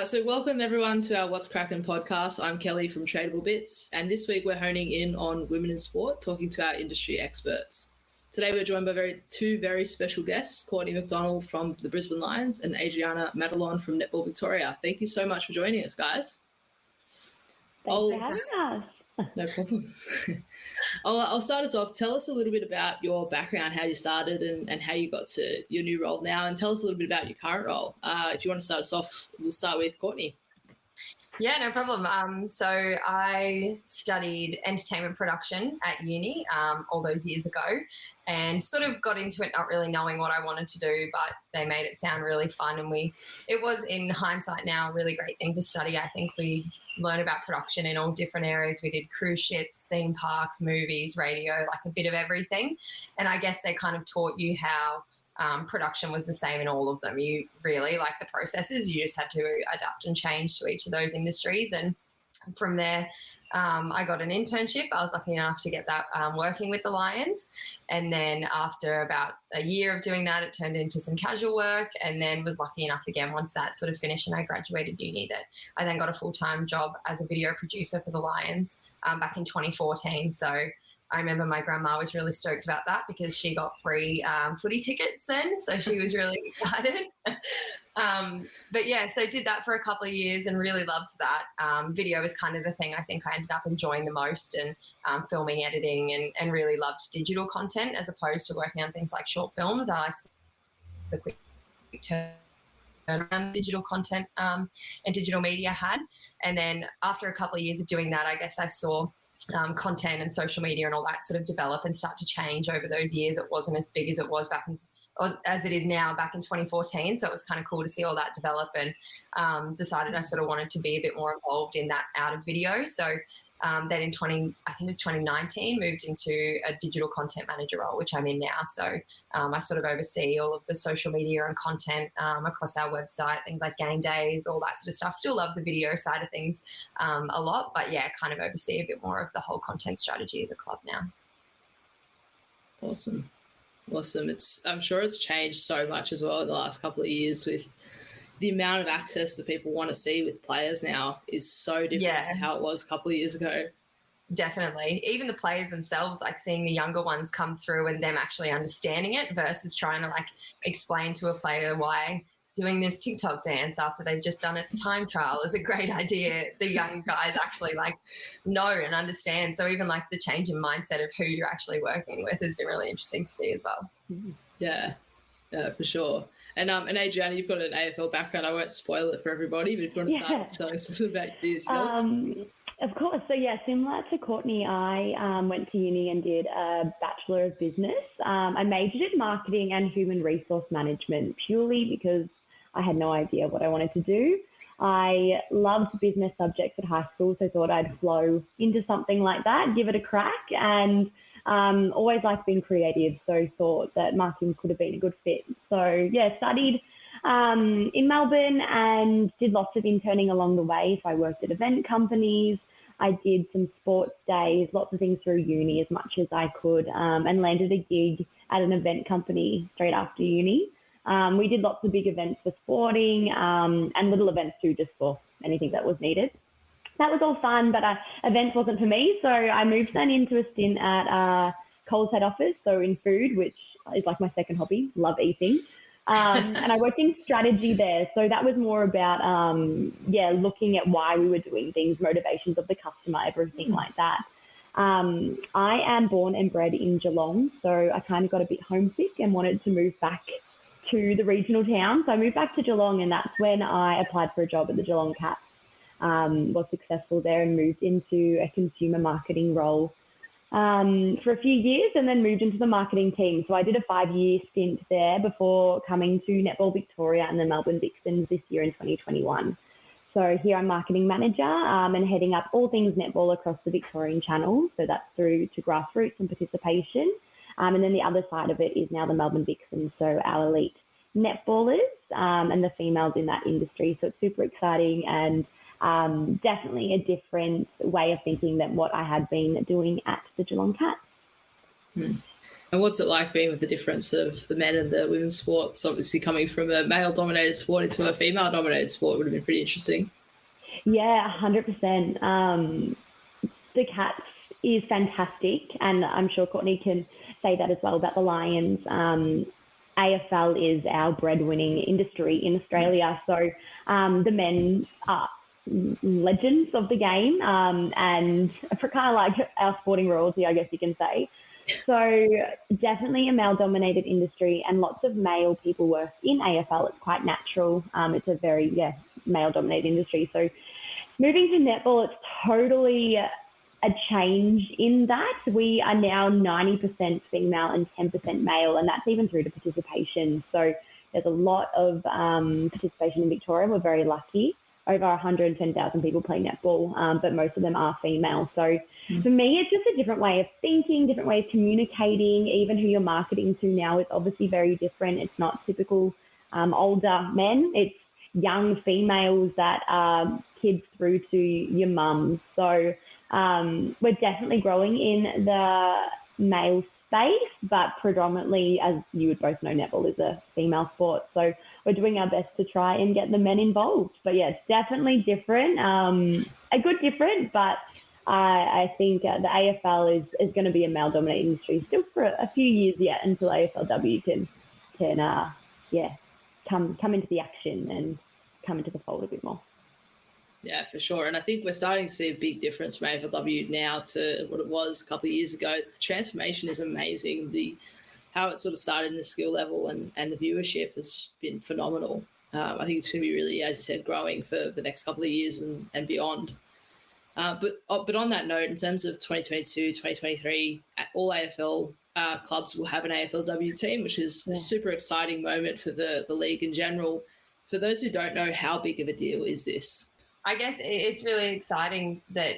So welcome everyone to our What's Kraken podcast. I'm Kelly from Tradable Bits, and this week we're honing in on women in sport, talking to our industry experts. Today we're joined by two very special guests, Courtney McDonnell from the Brisbane Lions and Adriana Maddalon from Netball Victoria. Thank you so much for joining us, guys. Thanks for having us. No problem. I'll start us off. Tell us a little bit about your background, how you started and how you got to your new role now, and tell us a little bit about your current role. If you want to start us off, we'll start with Courtney. Yeah, no problem. So I studied entertainment production at uni all those years ago and sort of got into it not really knowing what I wanted to do, but they made it sound really fun. And it was, in hindsight now, a really great thing to study. I think we learned about production in all different areas. We did cruise ships, theme parks, movies, radio, like a bit of everything. And I guess they kind of taught you how production was the same in all of them. You really, like the processes, you just had to adapt and change to each of those industries. And from there, I got an internship. I was lucky enough to get that working with the Lions. And then after about a year of doing that, it turned into some casual work, and then was lucky enough again once that sort of finished and I graduated uni that I then got a full-time job as a video producer for the Lions back in 2014. So I remember my grandma was really stoked about that because she got free footy tickets then, so she was really excited. But yeah, so did that for a couple of years and really loved that. Video is kind of the thing I think I ended up enjoying the most, and filming, editing, and really loved digital content as opposed to working on things like short films. I like the quick turnaround digital content and digital media had. And then after a couple of years of doing that, I guess I saw content and social media and all that sort of develop and start to change over those years. It wasn't as big as it was as it is now back in 2014. So it was kind of cool to see all that develop, and decided I sort of wanted to be a bit more involved in that out of video. So then in 2019, moved into a digital content manager role, which I'm in now. So I sort of oversee all of the social media and content across our website, things like game days, all that sort of stuff. Still love the video side of things a lot, but yeah, kind of oversee a bit more of the whole content strategy of the club now. Awesome. I'm sure it's changed so much as well in the last couple of years with the amount of access that people want to see with players now is so different to how it was a couple of years ago. Definitely. Even the players themselves, like seeing the younger ones come through and them actually understanding it versus trying to like explain to a player why doing this TikTok dance after they've just done a time trial is a great idea. The young guys actually like know and understand. So even like the change in mindset of who you're actually working with has been really interesting to see as well. Yeah, for sure. And Adriana, you've got an AFL background. I won't spoil it for everybody, but if you want to start telling us a little about yourself. Of course. So yeah, similar to Courtney, I went to uni and did a Bachelor of Business. I majored in marketing and human resource management purely because I had no idea what I wanted to do. I loved business subjects at high school, so thought I'd flow into something like that, give it a crack, and always liked being creative, so thought that marketing could have been a good fit. So yeah, studied in Melbourne and did lots of interning along the way. So I worked at event companies, I did some sports days, lots of things through uni as much as I could, and landed a gig at an event company straight after uni. We did lots of big events for sporting and little events too, just for anything that was needed. That was all fun, but events wasn't for me. So I moved then into a stint at Coles head office, so in food, which is like my second hobby, love eating. And I worked in strategy there. So that was more about, looking at why we were doing things, motivations of the customer, everything like that. I am born and bred in Geelong, so I kind of got a bit homesick and wanted to move back to the regional town. So I moved back to Geelong, and that's when I applied for a job at the Geelong Cats. Was successful there and moved into a consumer marketing role for a few years, and then moved into the marketing team. So I did a 5-year stint there before coming to Netball Victoria and the Melbourne Vixens this year in 2021. So here I'm marketing manager and heading up all things netball across the Victorian channel. So that's through to grassroots and participation. And then the other side of it is now the Melbourne Vixens, so our elite netballers and the females in that industry. So it's super exciting and definitely a different way of thinking than what I had been doing at the Geelong Cats. And what's it like being with the difference of the men and the women's sports? Obviously, coming from a male-dominated sport into a female-dominated sport would have been pretty interesting. Yeah, 100%. The Cats is fantastic, and I'm sure Courtney can say that as well about the Lions. AFL is our breadwinning industry in Australia, so the men are legends of the game, and for kind of like our sporting royalty, I guess you can say. So definitely a male-dominated industry, and lots of male people work in AFL. It's quite natural. It's a very male-dominated industry. So moving to netball, it's totally a change in that. We are now 90% female and 10% male, and that's even through to participation. So there's a lot of participation in Victoria. We're very lucky. Over 110,000 people play netball, but most of them are female. So for me, it's just a different way of thinking, different way of communicating. Even who you're marketing to now is obviously very different. It's not typical older men. It's young females that are kids through to your mums. So we're definitely growing in the male space, but predominantly, as you would both know, netball is a female sport. So we're doing our best to try and get the men involved. But yeah, it's definitely different, a good different, but I think the AFL is going to be a male-dominated industry still for a few years yet until AFLW can come into the action and come into the fold a bit more. Yeah, for sure. And I think we're starting to see a big difference from AFLW now to what it was a couple of years ago. The transformation is amazing. How it sort of started in the skill level and the viewership has been phenomenal. I think it's going to be really, as you said, growing for the next couple of years and beyond. But on that note, in terms of 2022, 2023, all AFL clubs will have an AFLW team, which is a super exciting moment for the league in general. For those who don't know, how big of a deal is this? I guess it's really exciting that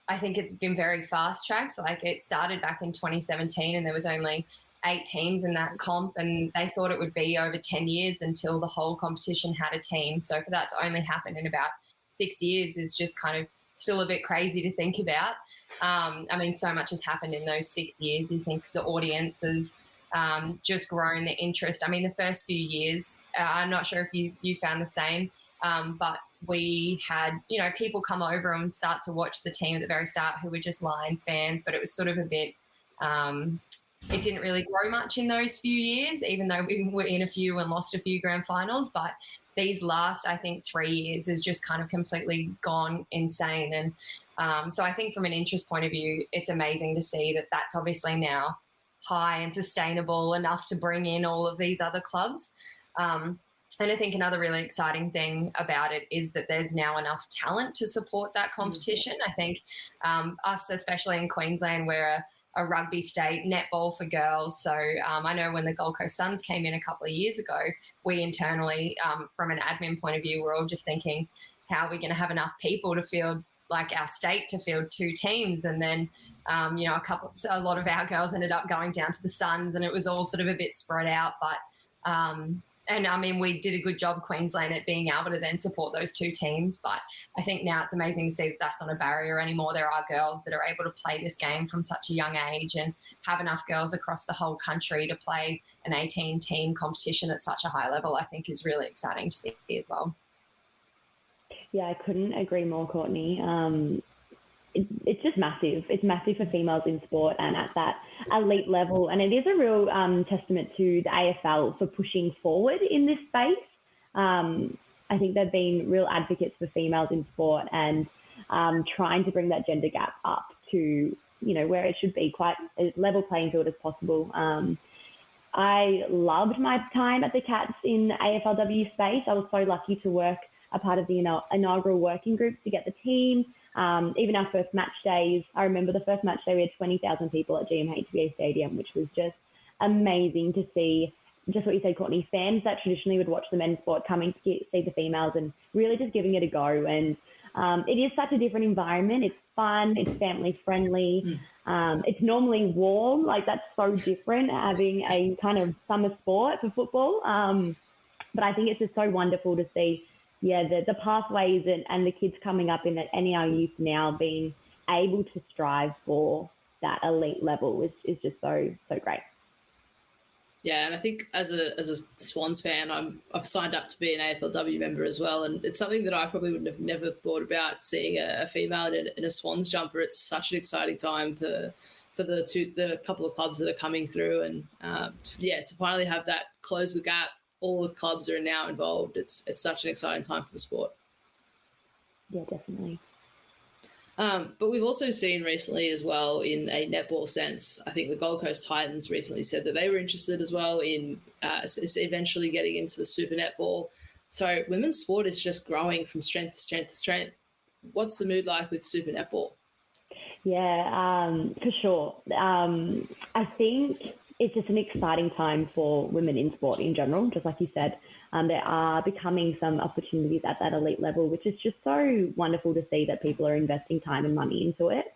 I think it's been very fast-tracked. Like, it started back in 2017 and there was only 8 teams in that comp, and they thought it would be over 10 years until the whole competition had a team. So for that to only happen in about 6 years is just kind of still a bit crazy to think about. I mean, so much has happened in those 6 years. You think the audience has just grown, the interest. I mean, the first few years, I'm not sure if you found the same, but we had, people come over and start to watch the team at the very start who were just Lions fans, but it was sort of a bit, it didn't really grow much in those few years, even though we were in a few and lost a few grand finals. But these last, I think, 3 years has just kind of completely gone insane. And so I think from an interest point of view, it's amazing to see that that's obviously now high and sustainable enough to bring in all of these other clubs. And I think another really exciting thing about it is that there's now enough talent to support that competition. I think us, especially in Queensland, we're a rugby state, netball for girls. So I know when the Gold Coast Suns came in a couple of years ago, we internally, from an admin point of view, we're all just thinking, how are we going to have enough people to field, like our state, to field 2 teams? And then, a lot of our girls ended up going down to the Suns, and it was all sort of a bit spread out. But and I mean, we did a good job, Queensland, at being able to then support those 2 teams. But I think now it's amazing to see that that's not a barrier anymore. There are girls that are able to play this game from such a young age, and have enough girls across the whole country to play an 18-team competition at such a high level, I think is really exciting to see as well. Yeah, I couldn't agree more, Courtney. It's just massive. It's massive for females in sport and at that elite level. And it is a real testament to the AFL for pushing forward in this space. I think they've been real advocates for females in sport and trying to bring that gender gap up to, where it should be, quite a level playing field as possible. I loved my time at the Cats in the AFLW space. I was so lucky to work a part of the inaugural working group to get the team. Even our first match days, I remember the first match day we had 20,000 people at GMHBA Stadium, which was just amazing to see. Just what you said, Courtney, fans that traditionally would watch the men's sport coming to see the females and really just giving it a go. And it is such a different environment. It's fun. It's family friendly. It's normally warm. Like, that's so different, having a kind of summer sport for football. But I think it's just so wonderful to see the pathways and the kids coming up in any of our youth now being able to strive for that elite level is just so great. Yeah, and I think as a Swans fan, I've signed up to be an AFLW member as well, and it's something that I probably would have never thought about, seeing a female in a Swans jumper. It's such an exciting time for the couple of clubs that are coming through, and to finally have that close the gap. All the clubs are now involved. It's such an exciting time for the sport. Yeah, definitely. But we've also seen recently as well, in a netball sense, I think the Gold Coast Titans recently said that they were interested as well in eventually getting into the Super Netball. So women's sport is just growing from strength to strength to strength. What's the mood like with Super Netball? Yeah, for sure. I think it's just an exciting time for women in sport in general, just like you said. There are becoming some opportunities at that elite level, which is just so wonderful to see that people are investing time and money into it.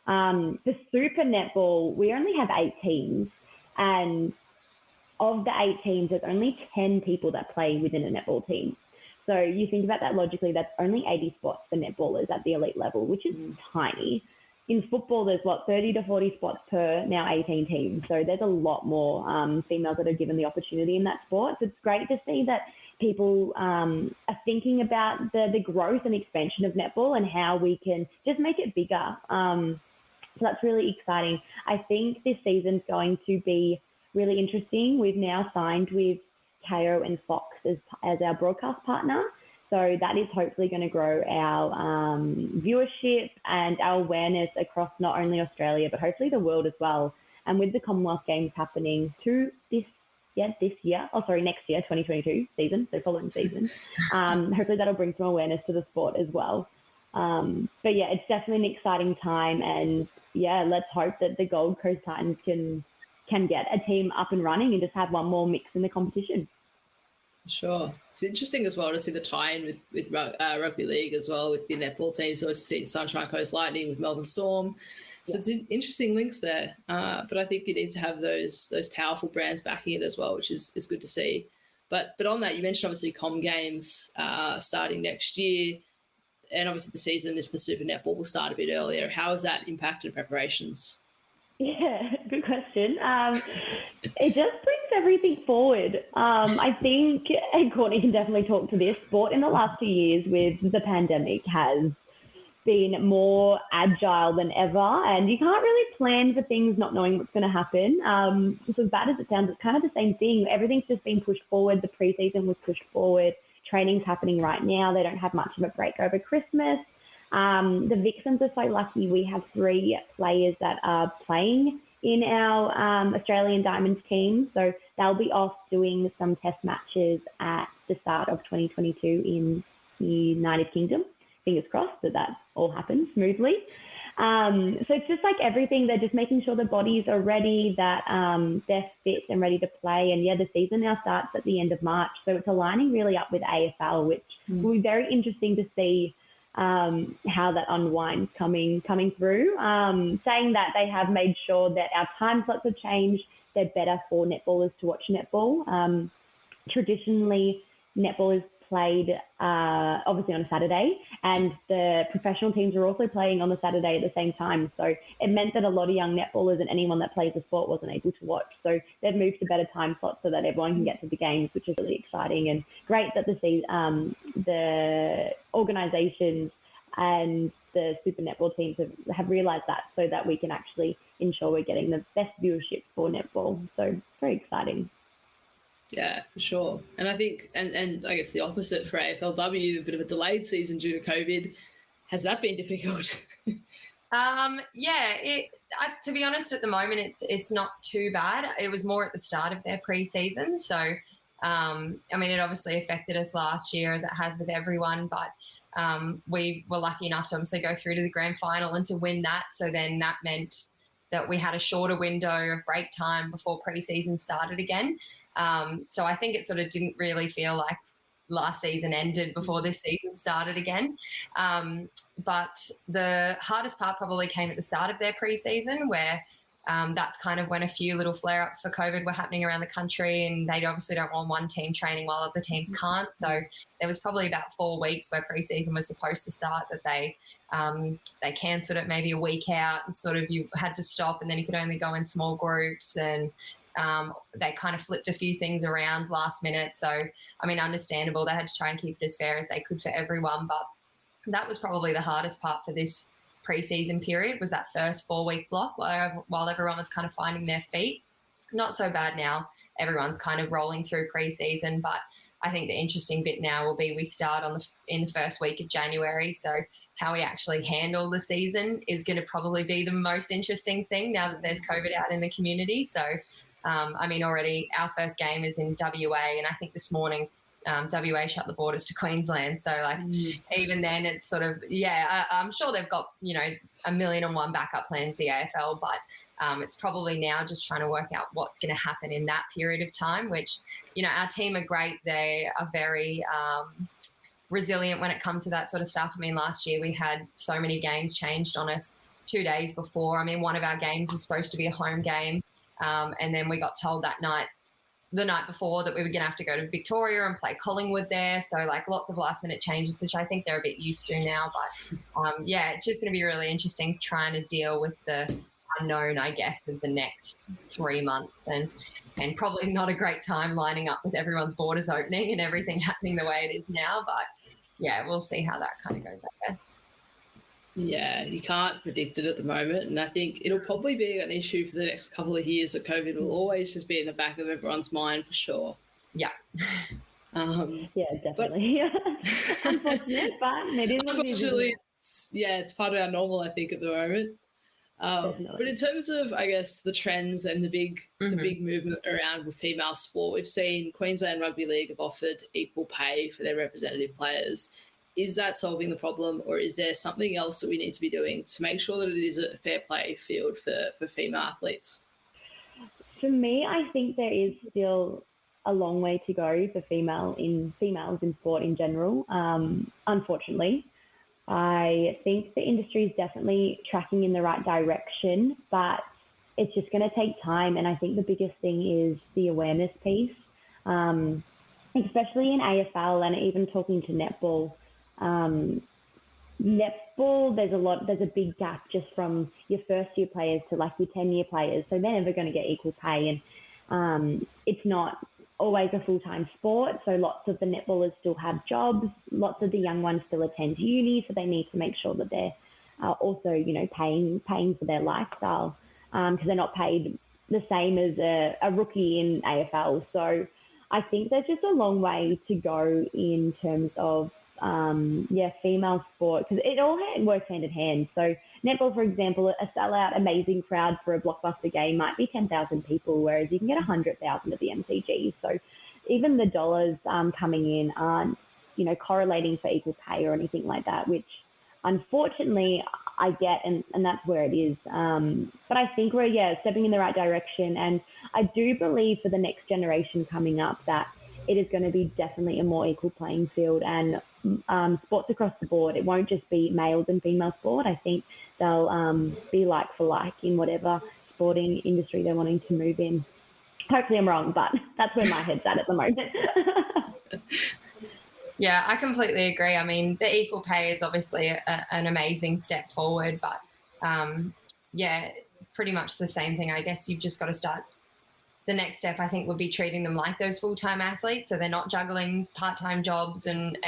The Super Netball, we only have 8 teams, and of the 8 teams, there's only 10 people that play within a netball team. So you think about that logically, that's only 80 spots for netballers at the elite level, which is tiny. In football, there's 30 to 40 spots per now 18 teams. So there's a lot more females that are given the opportunity in that sport. So it's great to see that people are thinking about the growth and expansion of netball and how we can just make it bigger. So that's really exciting. I think this season's going to be really interesting. We've now signed with KO and Fox as our broadcast partner. So that is hopefully going to grow our viewership and our awareness across not only Australia, but hopefully the world as well. And with the Commonwealth Games happening next year, 2022 season, so following season, hopefully that'll bring some awareness to the sport as well. But yeah, it's definitely an exciting time. And yeah, let's hope that the Gold Coast Titans can get a team up and running and just have one more mix in the competition. Sure. It's interesting as well to see the tie-in with rugby league as well, with the netball team. So I've seen Sunshine Coast Lightning with Melbourne Storm. So it's interesting links there. But I think you need to have those powerful brands backing it as well, which is good to see. But on that, you mentioned obviously Com Games starting next year, and obviously the season, if the Super Netball will start a bit earlier. How has that impacted preparations? Yeah, good question. It just brings everything forward. I think, and Courtney can definitely talk to this, sport in the last 2 years with the pandemic has been more agile than ever, and you can't really plan for things not knowing what's going to happen. So as bad as it sounds, it's kind of the same thing. Everything's just been pushed forward. The preseason was pushed forward. Training's happening right now. They don't have much of a break over Christmas. The Vixens are so lucky. We have 3 players that are playing in our Australian Diamonds team. So they'll be off doing some test matches at the start of 2022 in the United Kingdom. Fingers crossed that all happens smoothly. So it's just like everything. They're just making sure the bodies are ready, that they're fit and ready to play. And yeah, the season now starts at the end of March. So it's aligning really up with AFL, which will be very interesting to see how that unwinds coming through. Saying that they have made sure that our time slots have changed. They're better for netballers to watch netball. Traditionally, netball is played obviously on a Saturday, and the professional teams are also playing on the Saturday at the same time. So it meant that a lot of young netballers and anyone that plays the sport wasn't able to watch. So they've moved to better time slots so that everyone can get to the games, which is really exciting, and great that the organisations and the Super Netball teams have realised that, so that we can actually ensure we're getting the best viewership for netball. So very exciting. Yeah, for sure. And I think, and I guess the opposite for AFLW, a bit of a delayed season due to COVID. Has that been difficult? To be honest, at the moment, it's not too bad. It was more at the start of their pre-season. So, it obviously affected us last year, as it has with everyone, but we were lucky enough to obviously go through to the grand final and to win that. So then that meant that we had a shorter window of break time before pre-season started again. So I think it sort of didn't really feel like last season ended before this season started again. But the hardest part probably came at the start of their pre-season, where that's kind of when a few little flare-ups for COVID were happening around the country, and they obviously don't want one team training while other teams can't. So there was probably about 4 weeks where pre-season was supposed to start that they cancelled it maybe a week out, and sort of you had to stop, and then you could only go in small groups, and they kind of flipped a few things around last minute. So, I mean, understandable. They had to try and keep it as fair as they could for everyone, but that was probably the hardest part for this pre-season period, was that first 4-week block while everyone was kind of finding their feet. Not so bad now. Everyone's kind of rolling through pre-season, but I think the interesting bit now will be we start in the first week of January. So how we actually handle the season is going to probably be the most interesting thing now that there's COVID out in the community. So, I mean, already our first game is in WA, and I think this morning WA shut the borders to Queensland. So, like, even then it's sort of, I'm sure they've got, you know, 1,000,001 backup plans, the AFL, but it's probably now just trying to work out what's going to happen in that period of time, which, you know, our team are great. They are very resilient when it comes to that sort of stuff. I mean, last year we had so many games changed on us 2 days before. I mean, one of our games was supposed to be a home game, and then we got told the night before that we were going to have to go to Victoria and play Collingwood there. So, like, lots of last minute changes, which I think they're a bit used to now. But it's just going to be really interesting trying to deal with the unknown, I guess, of the next 3 months, and probably not a great time lining up with everyone's borders opening and everything happening the way it is now. But yeah, we'll see how that kind of goes, I guess. Yeah, you can't predict it at the moment. And I think it'll probably be an issue for the next couple of years, that COVID will always just be in the back of everyone's mind for sure. Yeah. Yeah, definitely. Unfortunate, but it is what it is. Unfortunately, it's part of our normal, I think, at the moment. But in terms of, I guess, the trends and the big movement around with female sport, we've seen Queensland Rugby League have offered equal pay for their representative players. Is that solving the problem, or is there something else that we need to be doing to make sure that it is a fair play field for female athletes? For me, I think there is still a long way to go for females in sport in general. Unfortunately, I think the industry is definitely tracking in the right direction, but it's just going to take time. And I think the biggest thing is the awareness piece, especially in AFL, and even talking to netball. Netball, there's a big gap just from your first year players to like your 10-year players. So they're never going to get equal pay, and it's not always a full-time sport. So lots of the netballers still have jobs. Lots of the young ones still attend uni, so they need to make sure that they're also, you know, paying for their lifestyle, because they're not paid the same as a rookie in AFL. So I think there's just a long way to go in terms of female sport, because it all works hand in hand. So netball, for example, a sellout, amazing crowd for a blockbuster game might be 10,000 people, whereas you can get 100,000 at the MCG. So even the dollars coming in aren't, you know, correlating for equal pay or anything like that, which unfortunately I get, and that's where it is. But I think we're stepping in the right direction, and I do believe for the next generation coming up that it is going to be definitely a more equal playing field, and sports across the board. It won't just be males and female sport. I think they'll be like for like in whatever sporting industry they're wanting to move in. Hopefully I'm wrong, but that's where my head's at the moment. Yeah, I completely agree. I mean, the equal pay is obviously an amazing step forward, but pretty much the same thing. I guess you've just got to start. The next step, I think, would be treating them like those full-time athletes, so they're not juggling part-time jobs and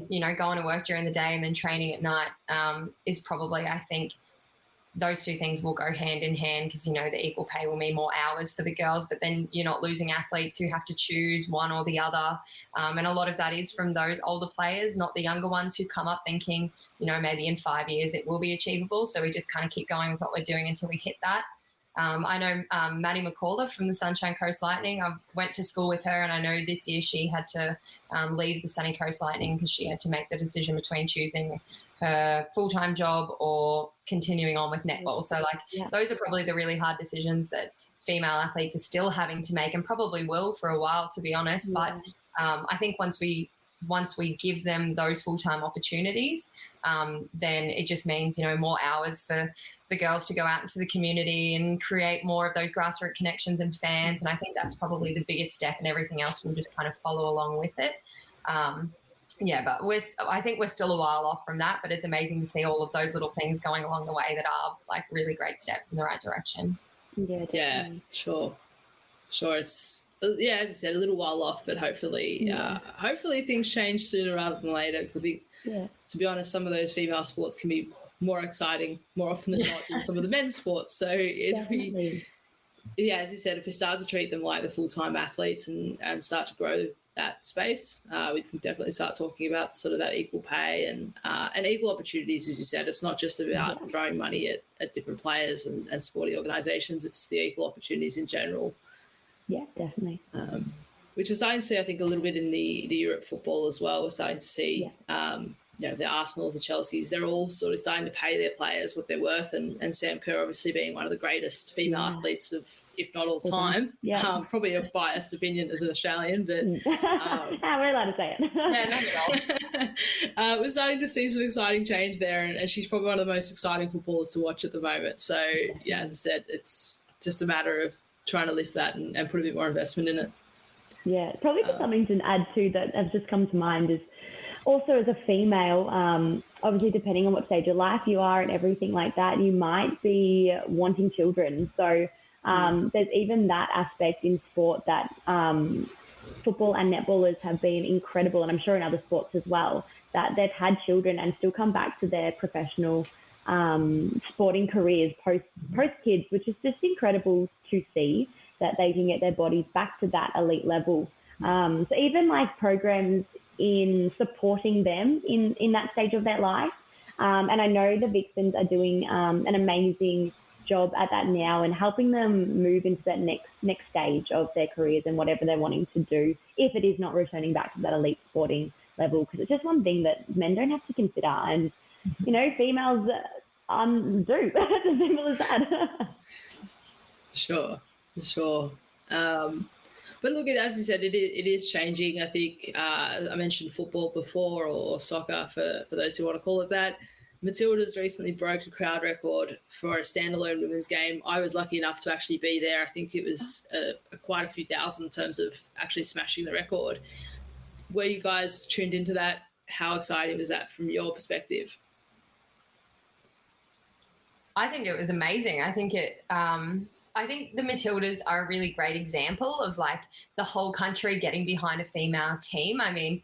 you know, going to work during the day and then training at night. Is probably, I think, those two things will go hand in hand, because, you know, the equal pay will mean more hours for the girls, but then you're not losing athletes who have to choose one or the other. And a lot of that is from those older players, not the younger ones who come up thinking, you know, maybe in 5 years it will be achievable. So we just kind of keep going with what we're doing until we hit that. I know Maddie McCullough from the Sunshine Coast Lightning. I went to school with her, and I know this year she had to leave the Sunny Coast Lightning because she had to make the decision between choosing her full-time job or continuing on with netball. So, those are probably the really hard decisions that female athletes are still having to make, and probably will for a while, to be honest. Yeah. But I think once we once we give them those full-time opportunities, then it just means, more hours for the girls to go out into the community and create more of those grassroots connections and fans. And I think that's probably the biggest step, and everything else will just kind of follow along with it. But I think we're still a while off from that, but it's amazing to see all of those little things going along the way that are like really great steps in the right direction. Yeah, sure. It's, as I said, a little while off, but hopefully things change sooner rather than later. Because I think, to be honest, some of those female sports can be more exciting more often than not than some of the men's sports. So it'd be, as you said, if we start to treat them like the full-time athletes and start to grow that space, we can definitely start talking about sort of that equal pay and equal opportunities. As you said, it's not just about throwing money at different players and sporting organisations. It's the equal opportunities in general. Yeah, definitely. Which we're starting to see, I think, a little bit in the Europe football as well. We're starting to see, the Arsenals, the Chelseas, they're all sort of starting to pay their players what they're worth. And Sam Kerr obviously being one of the greatest female athletes of, if not all time. Probably a biased opinion as an Australian, but... we're allowed to say it. Not at all. We're starting to see some exciting change there, and she's probably one of the most exciting footballers to watch at the moment. So, as I said, it's just a matter of trying to lift that and put a bit more investment in it. Yeah, probably just something to add to that has just come to mind is also as a female, obviously depending on what stage of life you are and everything like that, you might be wanting children. So there's even that aspect in sport that football and netballers have been incredible, and I'm sure in other sports as well, that they've had children and still come back to their professional sporting careers post kids, which is just incredible to see that they can get their bodies back to that elite level. So even like programs in supporting them in that stage of their life. And I know the Vixens are doing an amazing job at that now and helping them move into that next stage of their careers and whatever they're wanting to do, if it is not returning back to that elite sporting level, because it's just one thing that men don't have to consider. And females do. It's as simple as that. Sure. But look, as you said, it is changing. I think I mentioned football before, or soccer for those who want to call it that. Matilda's recently broke a crowd record for a standalone women's game. I was lucky enough to actually be there. I think it was quite a few thousand in terms of actually smashing the record. Were you guys tuned into that? How exciting was that from your perspective? I think it was amazing. I think the Matildas are a really great example of like the whole country getting behind a female team. I mean,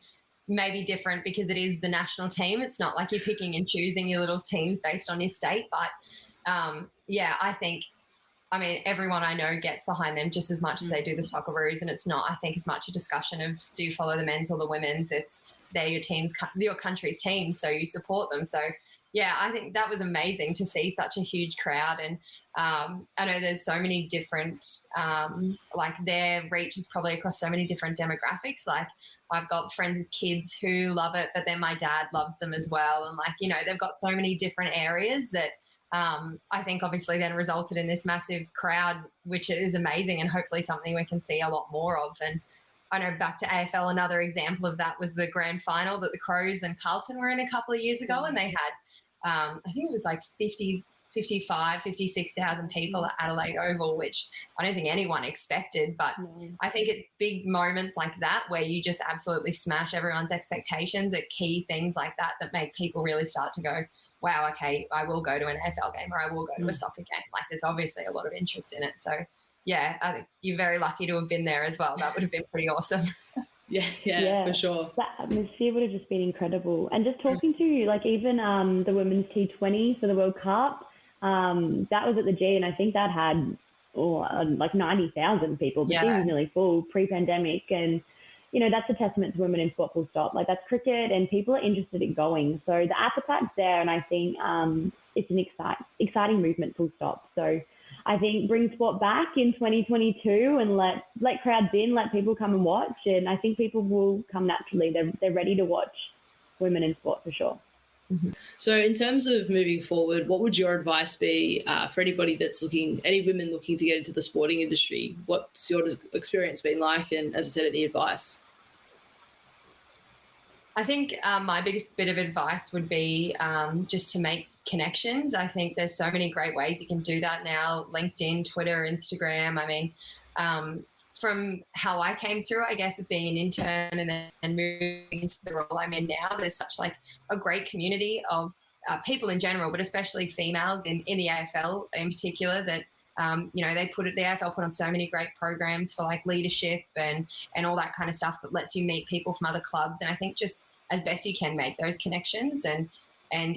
maybe different because it is the national team. It's not like you're picking and choosing your little teams based on your state. But I mean, everyone I know gets behind them just as much as they do the Socceroos, and it's not, I think, as much a discussion of do you follow the men's or the women's. It's they're your country's team, so you support them. So yeah, I think that was amazing to see such a huge crowd. And I know there's so many different, like their reach is probably across so many different demographics. Like I've got friends with kids who love it, but then my dad loves them as well. And like, they've got so many different areas that I think obviously then resulted in this massive crowd, which is amazing and hopefully something we can see a lot more of. And I know back to AFL, another example of that was the grand final that the Crows and Carlton were in a couple of years ago, and they had I think it was like 56,000 people at Adelaide Oval, which I don't think anyone expected. But I think it's big moments like that where you just absolutely smash everyone's expectations at key things like that make people really start to go, wow, okay, I will go to an AFL game or I will go to a soccer game. Like there's obviously a lot of interest in it. So, yeah, I think you're very lucky to have been there as well. That would have been pretty awesome. Yeah, for sure. That atmosphere would have just been incredible. And just talking to like even the women's T20 for the World Cup, that was at the G, and I think that had like 90,000 people. The G was nearly full pre-pandemic, and that's a testament to women in sport. Full stop. Like that's cricket, and people are interested in going. So the appetite's there, and I think it's an exciting movement. Full stop. So I think bring sport back in 2022 and let crowds in, let people come and watch. And I think people will come naturally. They're ready to watch women in sport for sure. Mm-hmm. So in terms of moving forward, what would your advice be for anybody any women looking to get into the sporting industry? What's your experience been like? And as I said, any advice? I think my biggest bit of advice would be just to make connections. I think there's so many great ways you can do that now: LinkedIn, Twitter, Instagram. I mean, from how I came through, I guess, of being an intern and then moving into the role I'm in now, there's such like a great community of people in general, but especially females in the AFL in particular that, you know, the AFL put on so many great programs for like leadership and all that kind of stuff that lets you meet people from other clubs. And I think just as best you can make those connections and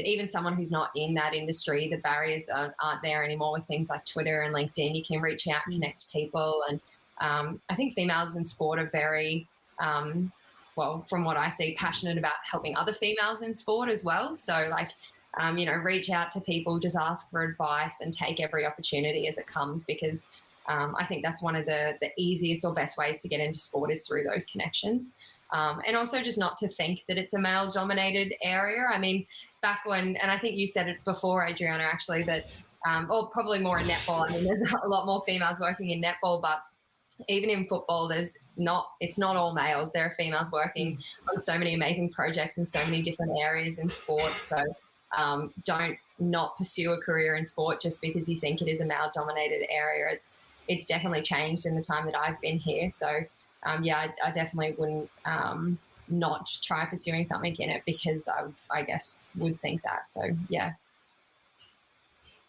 even someone who's not in that industry, the barriers aren't there anymore with things like Twitter and LinkedIn. You can reach out, connect people. And I think females in sport are very, well, from what I see, passionate about helping other females in sport as well. So like, you know, reach out to people, just ask for advice and take every opportunity as it comes, because I think that's one of the easiest or best ways to get into sport is through those connections. And also just not to think that it's a male-dominated area. I mean, back when, and I think you said it before, Adriana, actually, that, or probably more in netball. I mean, there's a lot more females working in netball, but even in football, it's not all males. There are females working on so many amazing projects in so many different areas in sport. So don't not pursue a career in sport just because you think it is a male-dominated area. It's definitely changed in the time that I've been here. So, yeah, I definitely wouldn't not try pursuing something in it because I guess would think that. So, yeah.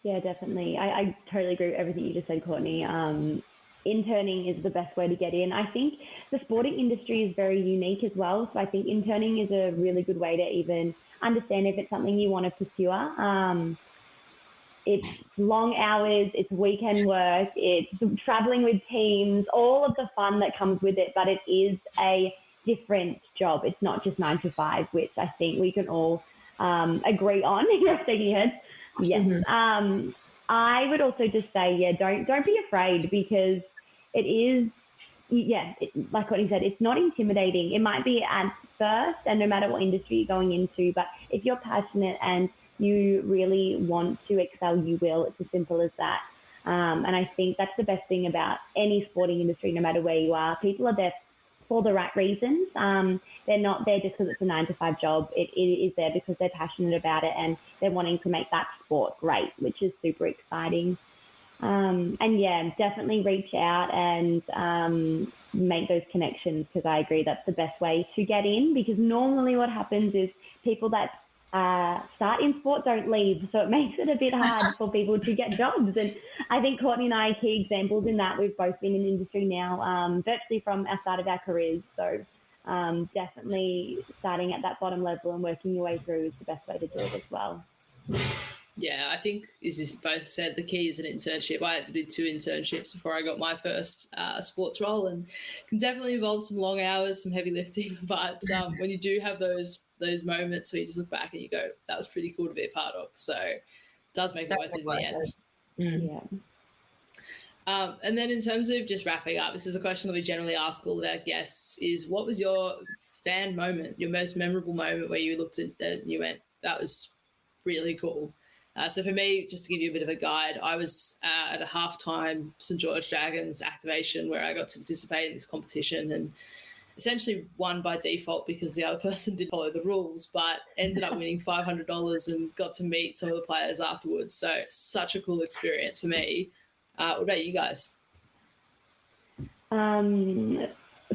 Yeah, definitely. I totally agree with everything you just said, Courtney. Interning is the best way to get in. I think the sporting industry is very unique as well. So I think interning is a really good way to even understand if it's something you want to pursue. It's long hours, it's weekend work, it's traveling with teams, all of the fun that comes with it, but it is a different job. It's not just 9 to 5, which I think we can all agree on. You're shaking your head. Yes. Mm-hmm. I would also just say, yeah, don't be afraid, because it is, yeah, like Courtney said, it's not intimidating. It might be at first, and no matter what industry you're going into, but if you're passionate and you really want to excel, you will. It's as simple as that. And I think that's the best thing about any sporting industry, no matter where you are. People are there for the right reasons. They're not there just because it's a 9 to 5 job. It is there because they're passionate about it and they're wanting to make that sport great, which is super exciting. And yeah, definitely reach out and make those connections, because I agree that's the best way to get in, because normally what happens is people that start in sport don't leave, so it makes it a bit hard for people to get jobs. And I think Courtney and I are key examples in that. We've both been in the industry now virtually from our start of our careers, so definitely starting at that bottom level and working your way through is the best way to do it as well. Yeah, I think, as you both said, the key is an internship. I had to do 2 internships before I got my first sports role, and can definitely involve some long hours, some heavy lifting. But when you do have those moments where you just look back and you go, that was pretty cool to be a part of. So it does make it worth it in the end. Yeah. And then in terms of just wrapping up, this is a question that we generally ask all of our guests, is what was your fan moment, your most memorable moment where you looked at it and you went, that was really cool? So for me, just to give you a bit of a guide, I was at a halftime St. George Dragons activation where I got to participate in this competition and essentially won by default because the other person didn't follow the rules, but ended up winning $500 and got to meet some of the players afterwards. So such a cool experience for me. What about you guys?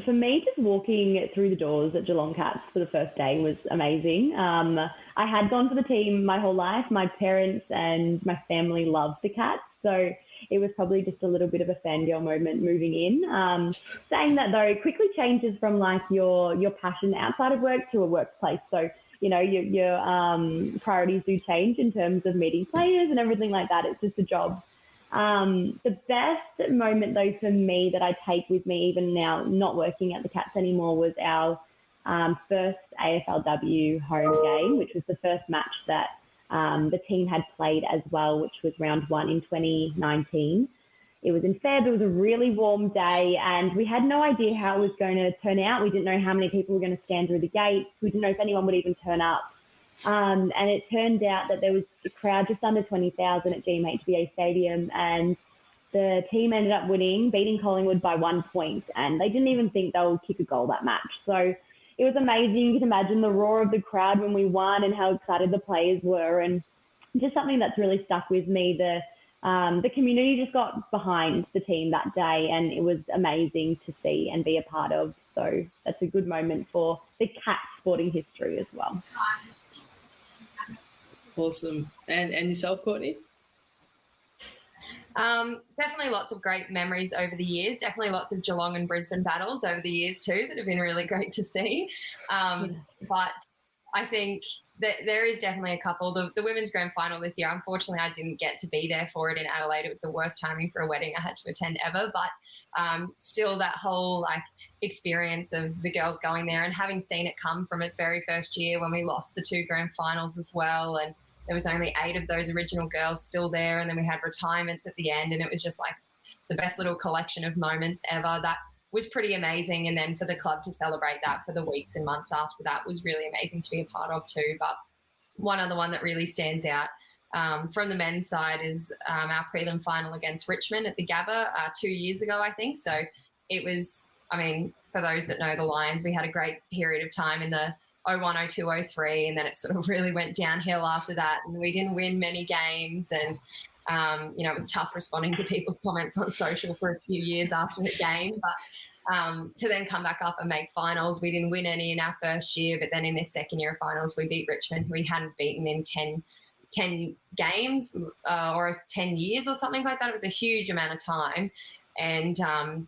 For me, just walking through the doors at Geelong Cats for the first day was amazing. I had gone for the team my whole life. My parents and my family loved the Cats, so it was probably just a little bit of a fangirl moment moving in. Saying that, though, quickly changes from like your passion outside of work to a workplace. So, you know, your priorities do change in terms of meeting players and everything like that. It's just a job. The best moment, though, for me that I take with me, even now not working at the Cats anymore, was our first AFLW home game, which was the first match that the team had played as well, which was round 1 in 2019. It was in Feb. It was a really warm day, and we had no idea how it was going to turn out. We didn't know how many people were going to scan through the gates. We didn't know if anyone would even turn up. And it turned out that there was a crowd just under 20,000 at GMHBA Stadium, and the team ended up winning, beating Collingwood by 1 point, and they didn't even think they would kick a goal that match. So it was amazing. You can imagine the roar of the crowd when we won and how excited the players were, and just something that's really stuck with me. The community just got behind the team that day, and it was amazing to see and be a part of. So that's a good moment for the Cat sporting history as well. Awesome. And yourself, Courtney? Definitely lots of great memories over the years. Definitely lots of Geelong and Brisbane battles over the years too that have been really great to see. But I think that there is definitely a couple. The women's grand final this year, unfortunately, I didn't get to be there for it in Adelaide. It was the worst timing for a wedding I had to attend ever. But still, that whole experience of the girls going there and having seen it come from its very first year when we lost the 2 grand finals as well, and there was only 8 of those original girls still there, and then we had retirements at the end, and it was just the best little collection of moments ever. That was pretty amazing. And then for the club to celebrate that for the weeks and months after that was really amazing to be a part of too. But one other one that really stands out from the men's side is our prelim final against Richmond at the Gabba 2 years ago, I think. So it was, for those that know the Lions, we had a great period of time in the 01, 02, 03, and then it sort of really went downhill after that, and we didn't win many games, and it was tough responding to people's comments on social for a few years after the game. But to then come back up and make finals, we didn't win any in our first year, but then in this second year of finals, we beat Richmond, who we hadn't beaten in 10 games or 10 years or something like that. It was a huge amount of time. And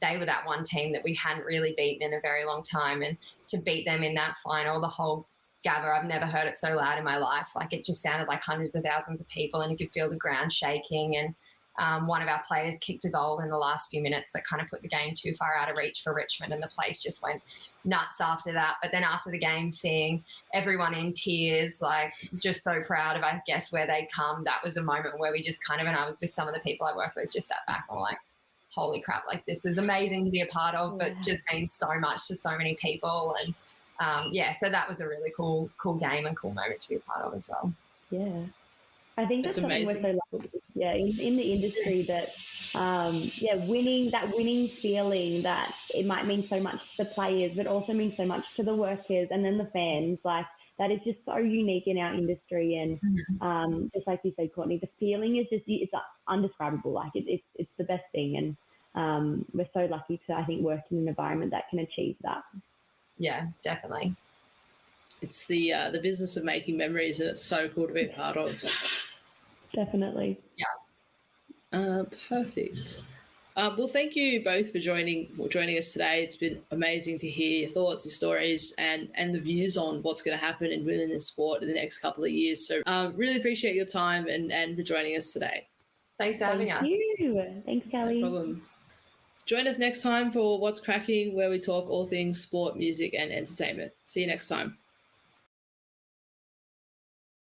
they were that one team that we hadn't really beaten in a very long time. And to beat them in that final, the whole Gabba, I've never heard it so loud in my life. It just sounded like hundreds of thousands of people, and you could feel the ground shaking. And one of our players kicked a goal in the last few minutes that kind of put the game too far out of reach for Richmond, and the place just went nuts after that. But then after the game, seeing everyone in tears, just so proud of, I guess, where they'd come, that was a moment where we just kind of, and I was with some of the people I work with, just sat back and were like, holy crap, this is amazing to be a part of, but just means so much to so many people. And so that was a really cool game and cool moment to be a part of as well. Yeah. I think that's something we're so lucky, in the industry that, winning feeling, that it might mean so much to the players, but also means so much to the workers and then the fans. That is just so unique in our industry. And just like you said, Courtney, the feeling is it's undescribable. It's the best thing. And we're so lucky to, I think, work in an environment that can achieve that. Yeah, definitely. It's the business of making memories, and it's so cool to be a part of. Definitely. Yeah. Perfect. Well, thank you both for joining us today. It's been amazing to hear your thoughts, your stories, and the views on what's going to happen in women in sport in the next couple of years. So really appreciate your time and for joining us today. Thanks for having us. Thank you. Thanks, Kelly. No problem. Join us next time for What's Cracking, where we talk all things sport, music, and entertainment. See you next time.